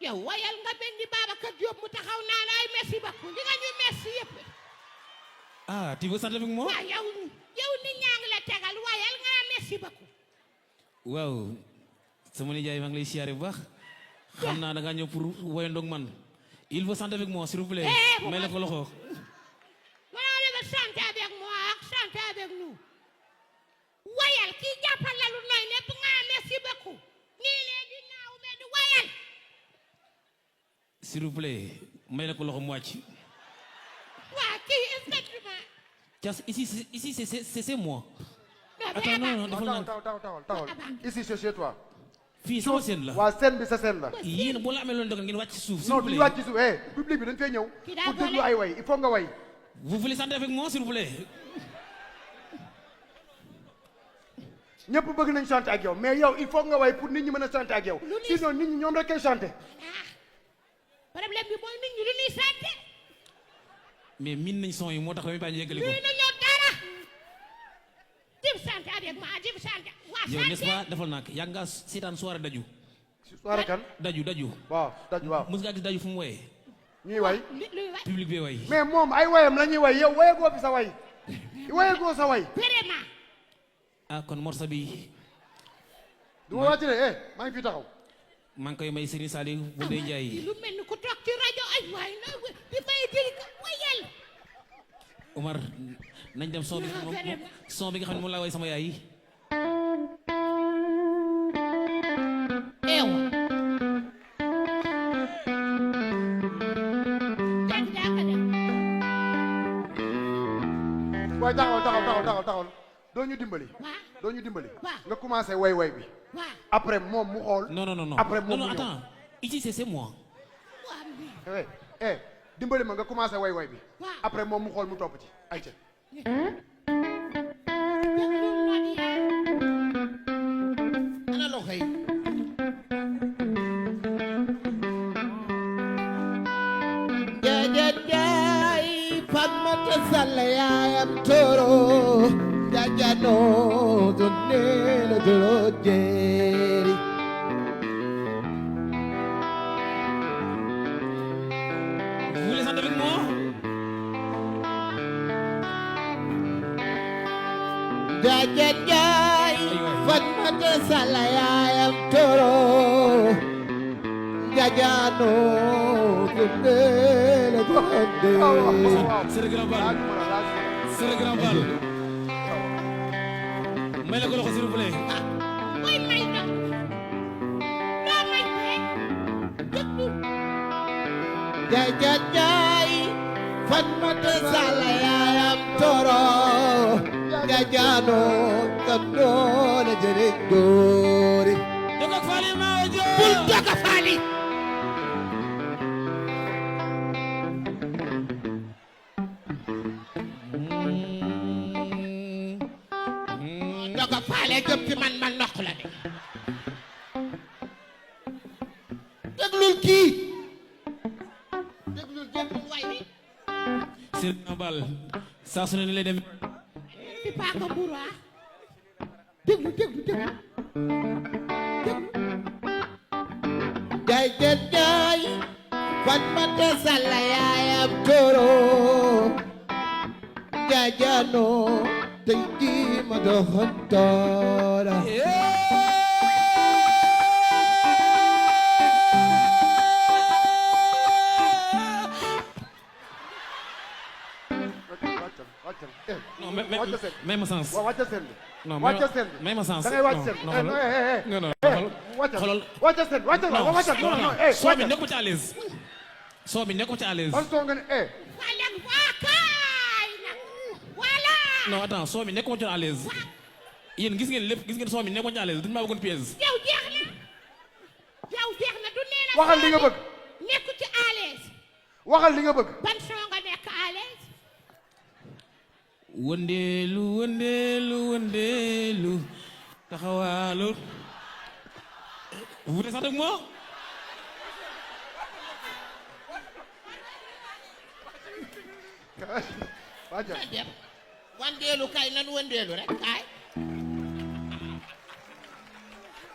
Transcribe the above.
yow wayal nga benn di Babacar Diop mu taxaw naan ay merci beaucoup li nga ñu merci yëpp. Ah, tu veux chanter avec moi? waaw yow nit ñaa ngi la tegal wayal nga merci beaucoup. waaw sama nijaay maa ngi lay siyaare bu baax. xam naa da ngaa ñëw pour woyandoog man. il faut chanter avec moi s'il vous plaît. may la ko loxo. voilà le chanter avec moi ak chanter avec nous. wayal kii jàppal la lu nooy lépp nga merci beaucoup. nii léegi naaw mais du wayal. s'il vous plaît may la ko loxo mu wàcc. waa kii effectivement. Tiens, ici c'est moi. Attends, non, tawal. Ici c'est chez toi. fii sama scène la. waa scène bi sa scène la. yéen boo la amee loolu dogal ngeen wàcc ci suuf. s'il non vous duñu plaît. wàcc ci suuf public bi dañ fay ñëw. pour déglu ay way il faut nga way. vous voulez chanter avec moi s'il vous plaît. ñëpp bëgg nañ chanter ak yow mais yow il faut nga way pour nit ñi mën a chanter ak yow. sinon nit ñi ñoom rek kay chanter. problème bi mooy nit ñi lu ñuy chanter. mais min nañ son yi moo tax damay bañ a yeggali ko. luy nañoo dara. dim chanter avec moi dim chanter. waa yow chanter n'est-ce pas defal naa ko yàgg ngaa seetaan soirée daju. soirée kan. daju. waaw daju waaw. mos ngaa gis daju fu mu woyee. ñuy way. luy way. public bi way. mais moom ay wayam la ñuy way yow wayagoo fi sa way. wayagoo sa way. vraiment. ah kon morceau bi. du ma wàcc de maa ngi fi taxaw. maa ngi koy may Serigne Saliou bu dee Ndiaye. lu mel ni ku toog ci rajo ay waay na di may dégg wayal. Omar nañ dem son bi nga xam ne moom laa way sama yaay yi. eewa. dégg daa ko def. waaye taxawal. doo ñu dimbali. doo ñu dimbali. nga commencé way bi. après moom mu xool. non après moom mu ñëw. attends ici c'est moi. dimbali ma nga commencé way bi. après moom mu xool mu topp ci ayca. ana loxo yi. jaay Fatmata Sall yaayam toro jajano donnelo toro jeeri. Vous voulez chanter avec moi? jaay Fatmata Sall yaayam toro jajano donnelo toro jeeri. C'est le grand bal. C'est le grand bal. may la ko loxo s'il vous plaît. mooy may na loo may déglu. jaay Fatmata Sall yaayam toro jajano donnelo jeeri. Dogo Fally maa wa joo. bul Dogo Fally. Dogo Fally jëm ci man ndox la de. déglul kii. déglul way wi. c'est le grand bal. saa su ne ni lay dem. di paaka mburu ah. déglu. jaay Fatmata Sall yaayam toro jajano tey jii ma doxantoora. non may ma sens. waaw wàccal seen bi. non wàccal seen bi. may ma sens. da ngay wàcc seen bi. non wàccal wàccal seen bi wàccal la wàccal. soo bi nekkul ci à l'aise. soo bi nekkul ci à l'aise. ban soo nga ne waa kaay nag voilà. non attends soo bi nekkul ci à l'aise. yéen gis ngeen lépp gis ngeen soo bi nekkul ci à l'aise duñu maa bëggoon pièce. yow jeex na du nee na. waxal li nga bëgg. nekku ci à l'aise. waxal li nga bëgg. ban soo nga nekk à l'aise. wëndeelu taxawaalu. vous voulez chanter avec moi? wàccal. wandeelu kay nan wandeelu rek kay.